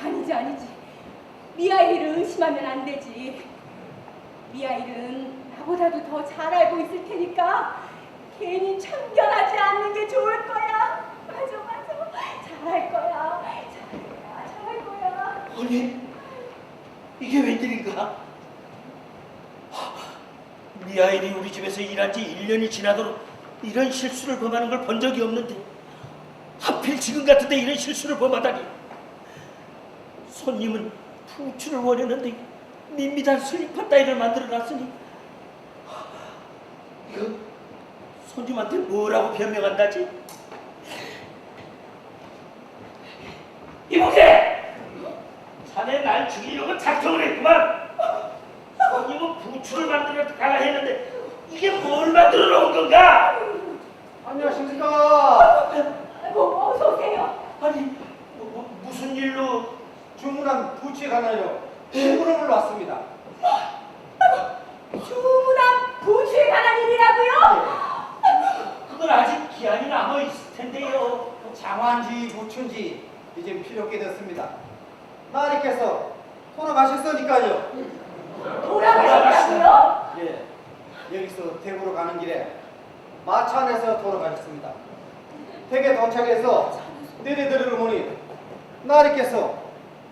아니지. 미아일을 의심하면 안 되지. 미아일은 나보다도 더 잘 알고 있을 테니까 괜히 참견하지 않는 게 좋을 거야. 맞아. 잘할 거야. 잘할 거야. 아니, 이게 웬일인가? 미아일이 우리 집에서 일한 지 1년이 지나도록 이런 실수를 범하는 걸 본 적이 없는데 하필 지금 같은데 이런 실수를 범하다니. 손님은 부추를 원했는데 밋밋한 슬리퍼 따위를 만들어놨으니 이거 손님한테 뭐라고 변명한다지? 이보게! 자네 날 죽이려고 작정을 했구만. 손님은 부추를 만들어 가라 했는데 이게 뭘 만들어 놓은 건가? 안녕하십니까. 어서 오세요. 아니 무슨 일로? 주문한 부추에 관하여 신문을 왔습니다. 주문한 부추에 관한 일이라고요? 그건 아직 기한이 남아 있을 텐데요. 장환지 부추인지 이제 필요 없게 됐습니다. 나리께서 돌아가셨으니까요. 돌아가셨다고요? 예, 여기서 대구로 가는 길에 마차 안에서 돌아가셨습니다. 댁에 도착해서 내려드리러 보니 나리께서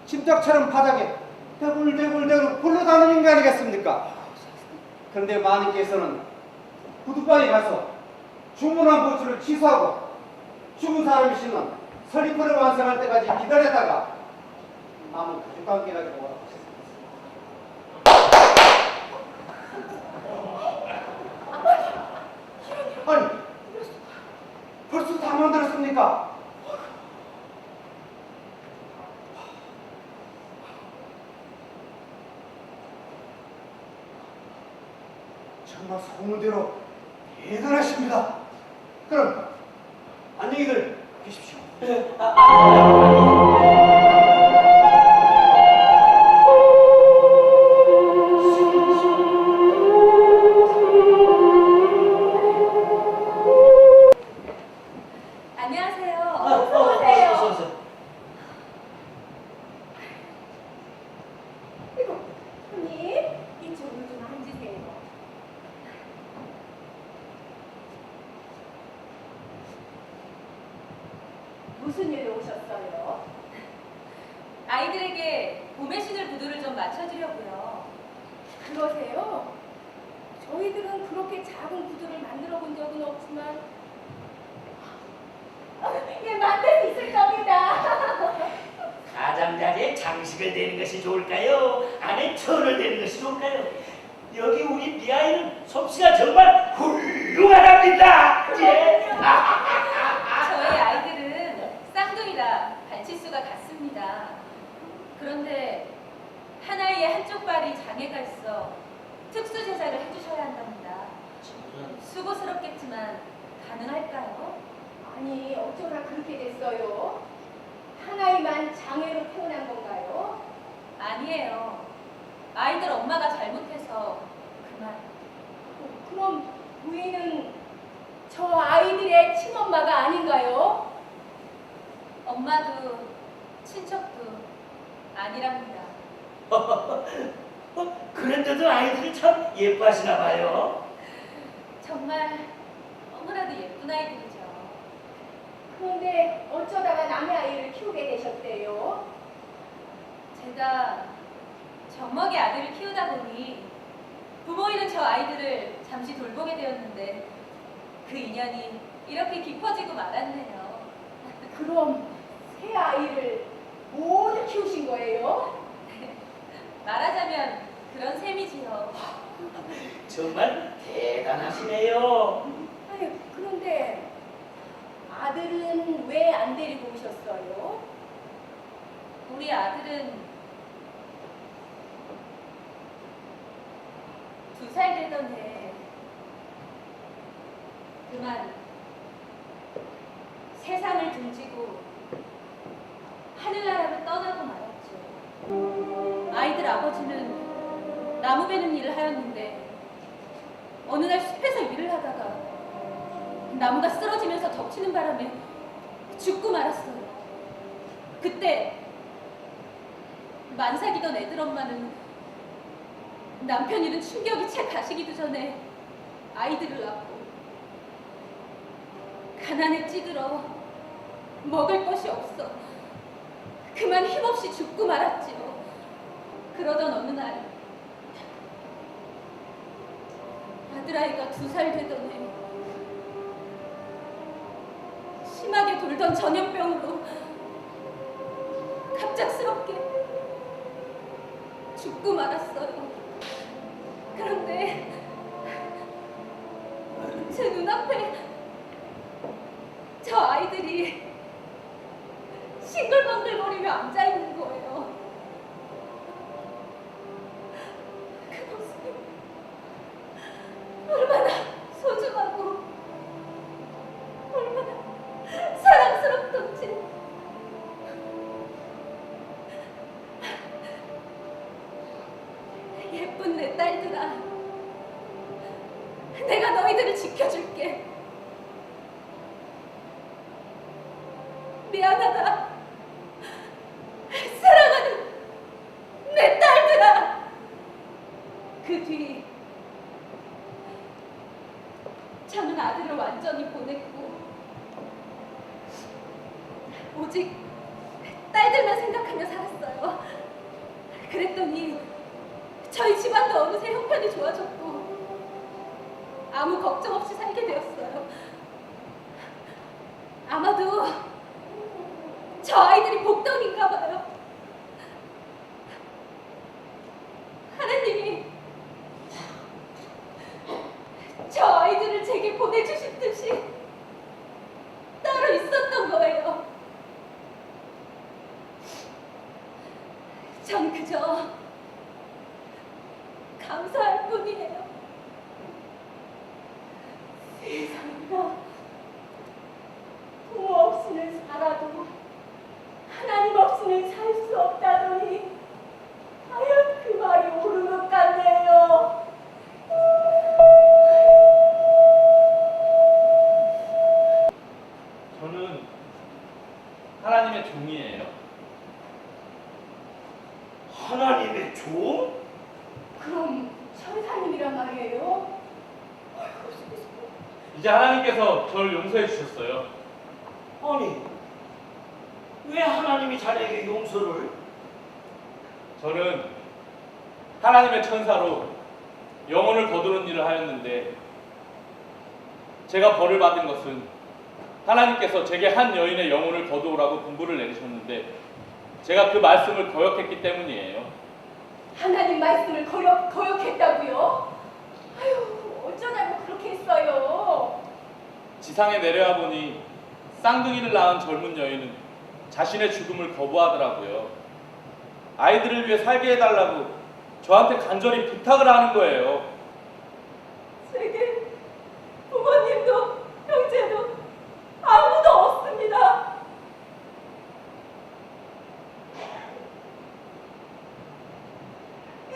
침탁처럼 바닥에 대굴대굴 굴러다니는 게 아니겠습니까? 그런데 마님께서는 구두방에 가서 주문한 부추를 취소하고 죽은 사람이 신는 설리퍼를 완성할 때까지 기다렸다가 남은 가족관계가 뭐라고 하셨습니다. 아니, 벌써 다 만들었습니까? 정말 소문대로 대단하십니다. 그럼 안녕히들 계십시오. 안녕하세요. 어서 오세요. 이거 손님 이쪽으로 좀 앉으세요. 무슨 일로 오셨어요? 아이들에게 봄에 신을 구두를 좀 맞춰주려고요. 그러세요? 저희들은 그렇게 작은 구두를 만들어 본 적은 없지만 예, 만들 수 있을 겁니다. 가장자리에 장식을 대는 것이 좋을까요? 안에 천을 대는 것이 좋을까요? 여기 우리 미아이는 솜씨가 정말 훌륭하답니다. 예. 저희 아이들은 쌍둥이라 발치수가 같습니다. 그런데 한 아이의 한쪽 발이 장애가 있어 특수 제작을 해주셔야 한답니다. 수고스럽겠지만 가능할까요? 아니 어쩌다 그렇게 됐어요? 하나이만 장애로 태어난 건가요? 아니에요. 아이들 엄마가 잘못해서 그만. 그럼 부인은 저 아이들의 친엄마가 아닌가요? 엄마도 친척도 아니랍니다. 그런데도 아이들이 참 예뻐하시나 봐요. 정말 너무나도 예쁜 아이들이죠. 그런데 어쩌다가 남의 아이를 키우게 되셨대요? 제가 젖먹이 아들을 키우다 보니 부모 잃은 저 아이들을 잠시 돌보게 되었는데 그 인연이 이렇게 깊어지고 말았네요. 그럼 새 아이를 모두 키우신 거예요? 말하자면 그런 셈이지요. 정말 대단하시네요. 아니 그런데 아들은 왜 안 데리고 오셨어요? 우리 아들은 2살 되던 해 그만 세상을 등지고 하늘나라로 떠나고 말았죠. 아이들 아버지는 나무 베는 일을 하였는데 어느 날 숲에서 일을 하다가 나무가 쓰러지면서 덮치는 바람에 죽고 말았어요. 그때 만삭이던 애들 엄마는 남편 잃은 충격이 채 가시기도 전에 아이들을 낳고 가난에 찌들어 먹을 것이 없어 그만 힘없이 죽고 말았지요. 그러던 어느 날 아들아이가 2살 되던 해 심하게 돌던 전염병으로 갑작스럽게 죽고 말았어요. 그런데 제 눈앞에 저 아이들이 싱글벙글거리며 앉아있는 거예요. 그 모습이 얼마나 소중하고 얼마나 사랑스럽던지. 예쁜 내 딸들아, 내가 너희들을 지켜줄게. 미안하다. 사랑하는 내 딸들아. 그 뒤 저는 아들을 완전히 보냈고 오직 딸들만 생각하며 살았어요. 그랬더니 저희 집안도 어느새 형편이 좋아졌고 아무 걱정 없이 살게 되었어요. 아마도 저 아이들이 복덩인가 봐요. 하나님이 저 아이들을 제게 보내주신 뜻이 따로 있었던 거예요. 전 그저 감사할 뿐이에요. 세상에나 부모 없이는 살아도 하나님 없이는 살 수 없다더니 과연 그 말이 옳은 것 같네요. 저는 하나님의 종이에요. 하나님의 종? 그럼 천사님이란 말이에요? 이제 하나님께서 저를 용서해 주셨어요. 아니, 왜 하나님이 자네에게 용서를? 저는 하나님의 천사로 영혼을 거두는 일을 하였는데 제가 벌을 받은 것은 하나님께서 제게 한 여인의 영혼을 거두오라고 분부를 내리셨는데 제가 그 말씀을 거역했기 때문이에요. 하나님 말씀을 거역했다고요? 아유, 어쩌자고 그렇게 했어요? 지상에 내려와 보니 쌍둥이를 낳은 젊은 여인은 자신의 죽음을 거부하더라고요. 아이들을 위해 살게 해달라고 저한테 간절히 부탁을 하는 거예요. 제게 부모님도 형제도 아무도 없습니다.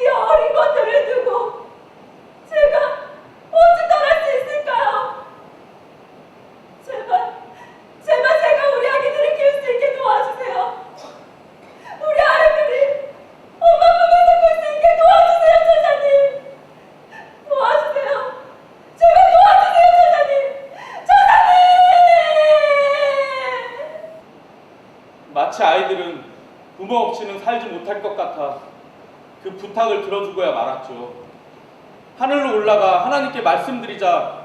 이 어린 것들을 두고 제가 어찌 떠날 수 있을까요? 제발 제가 우리 아기들을 키울 수 있게 도와주세요. 우리 아이들이 엄마 품에 살고 수 있게 도와주세요, 저자님. 도와주세요. 제발 도와주세요, 저자님. 저자님! 마치 아이들은 부모 없이는 살지 못할 것 같아 그 부탁을 들어주고야 말았죠. 하늘로 올라가 하나님께 말씀드리자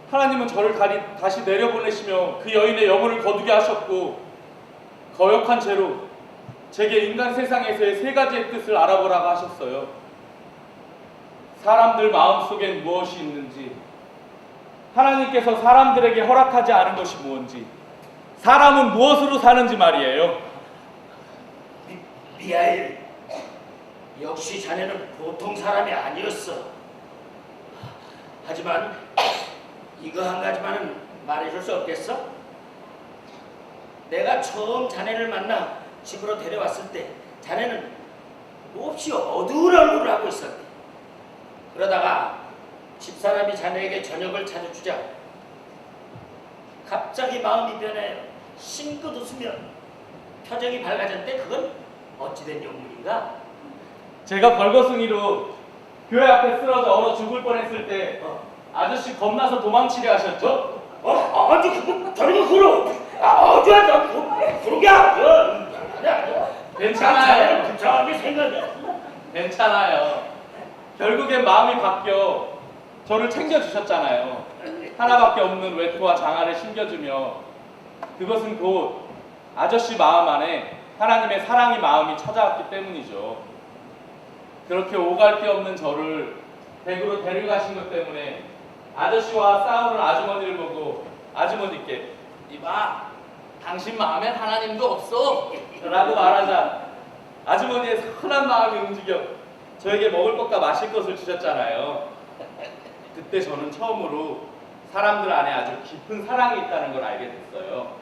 하나님은 저를 다시 내려보내시며 그 여인의 영혼을 거두게 하셨고 거역한 채로 제게 인간 세상에서의 3가지의 뜻을 알아보라고 하셨어요. 사람들 마음속엔 무엇이 있는지, 하나님께서 사람들에게 허락하지 않은 것이 무엇인지, 사람은 무엇으로 사는지 말이에요. 미하엘, 역시 자네는 보통 사람이 아니었어. 하지만 이거 한 가지만은 말해줄 수 없겠어? 내가 처음 자네를 만나 집으로 데려왔을 때 자네는 몹시 어두운 얼굴을 하고 있었대. 그러다가 집사람이 자네에게 저녁을 차려주자 갑자기 마음이 변해 싱긋 웃으며 표정이 밝아졌대. 그건 어찌된 영문인가? 제가 벌거숭이로 교회 앞에 쓰러져 얼어 죽을 뻔했을 때 어. 아저씨 겁나서 도망치려 하셨죠? 아주 저리가 그러. 아주 그러게. 괜찮아요. 괜찮게 생각해. 괜찮아요. 결국엔 마음이 바뀌어 저를 챙겨주셨잖아요. 하나밖에 없는 외토와 장화를 신겨주며 그것은 곧 아저씨 마음 안에 하나님의 사랑의 마음이 찾아왔기 때문이죠. 그렇게 오갈 데 없는 저를 댁으로 데려가신 것 때문에 아저씨와 싸우는 아주머니를 보고 아주머니께 이봐, 당신 마음엔 하나님도 없어 라고 말하자 아주머니의 선한 마음이 움직여 저에게 먹을 것과 마실 것을 주셨잖아요. 그때 저는 처음으로 사람들 안에 아주 깊은 사랑이 있다는 걸 알게 됐어요.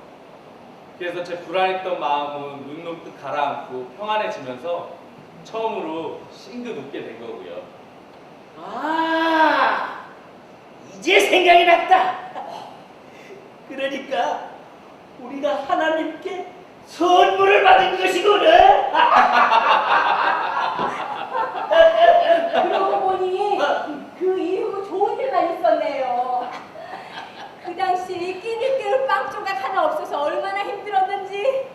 그래서 제 불안했던 마음은 눈 녹듯 가라앉고 평안해지면서 처음으로 싱긋 웃게 된 거고요. 아, 이제 생각이 났다. 그러니까 우리가 하나님께 선물을 받은 것이거든. 그러고 보니 그 이후 좋은 일만 있었네요. 그 당시 끼니끼리 빵 조각 하나 없어서 얼마나 힘들었는지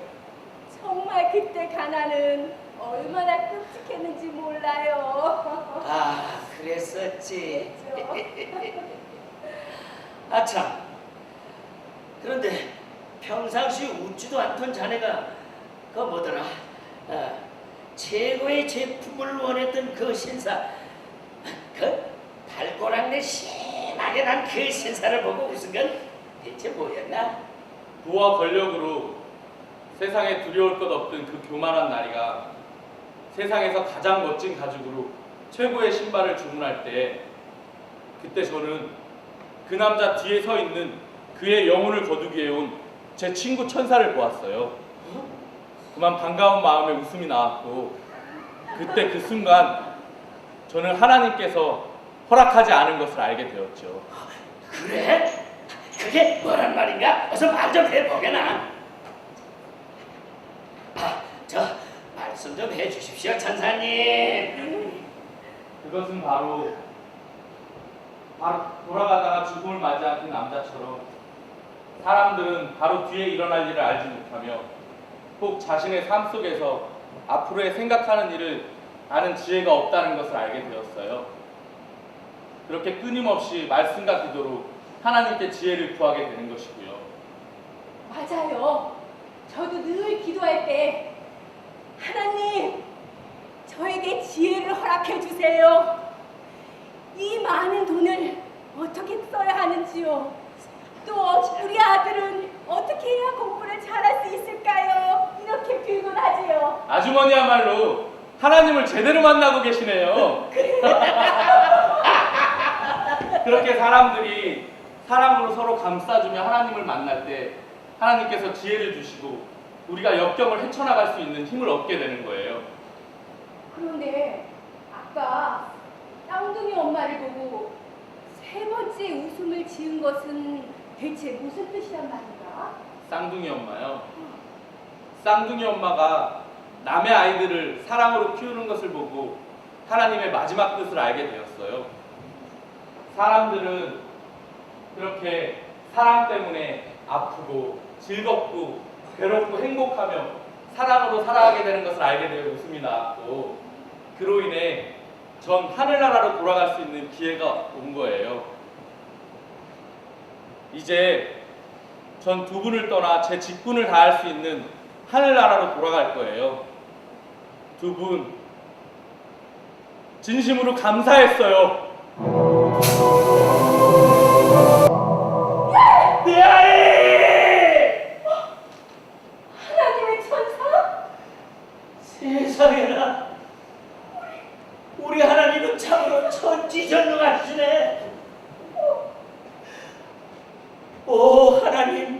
정말 그때 가난은 얼마나 끔찍했는지 몰라요. 아, 그랬었지. 그랬죠. 아참. 그런데 평상시 웃지도 않던 자네가 그 뭐더라? 최고의 제품을 원했던 그 신사, 그 발꼬락내 심하게 난 그 신사를 보고 웃은 건 대체 뭐였나? 부와 권력으로 세상에 두려울 것 없던 그 교만한 나리가 세상에서 가장 멋진 가죽으로 최고의 신발을 주문할 때 그때 저는 그 남자 뒤에 서 있는 그의 영혼을 거두기 위해 온 제 친구 천사를 보았어요. 그만 반가운 마음에 웃음이 나왔고 그때 그 순간 저는 하나님께서 허락하지 않은 것을 알게 되었죠. 그래? 그게 뭐란 말인가? 어서 말 좀 해보게나. 저 말씀 좀 해주십시오, 천사님. 그것은 바로 돌아가다가 죽음을 맞이한 그 남자처럼 사람들은 바로 뒤에 일어날 일을 알지 못하며 혹 자신의 삶 속에서 앞으로의 생각하는 일을 아는 지혜가 없다는 것을 알게 되었어요. 그렇게 끊임없이 말씀과 기도로 하나님께 지혜를 구하게 되는 것이고요. 맞아요. 저도 늘 기도할 때 하나님 저에게 지혜를 허락해 주세요. 이 많은 돈을 어떻게 써야 하는지요. 또 우리 아들은 어떻게 해야 공부를 잘할 수 있을까요? 이렇게 빌곤 하지요. 아주머니야말로 하나님을 제대로 만나고 계시네요. 그렇게 사람들이 사랑으로 서로 감싸주며 하나님을 만날 때 하나님께서 지혜를 주시고 우리가 역경을 헤쳐나갈 수 있는 힘을 얻게 되는 거예요. 그런데 아까 쌍둥이 엄마를 보고 세 번째 웃음을 지은 것은 대체 무슨 뜻이란 말인가? 쌍둥이 엄마요. 쌍둥이 엄마가 남의 아이들을 사랑으로 키우는 것을 보고 하나님의 마지막 뜻을 알게 되었어요. 사람들은 그렇게 사랑 때문에 아프고 즐겁고 괴롭고 행복하며 사랑으로 살아가게 되는 것을 알게 되어 웃음이 나왔고 그로 인해 전 하늘나라로 돌아갈 수 있는 기회가 온 거예요. 이제 전 두 분을 떠나 제 직분을 다할 수 있는 하늘나라로 돌아갈 거예요. 두 분 진심으로 감사했어요. 내 아이! 하나님의 천사? 세상에나 우리 하나님은 참으로 천지전능하시네. 오 하나님,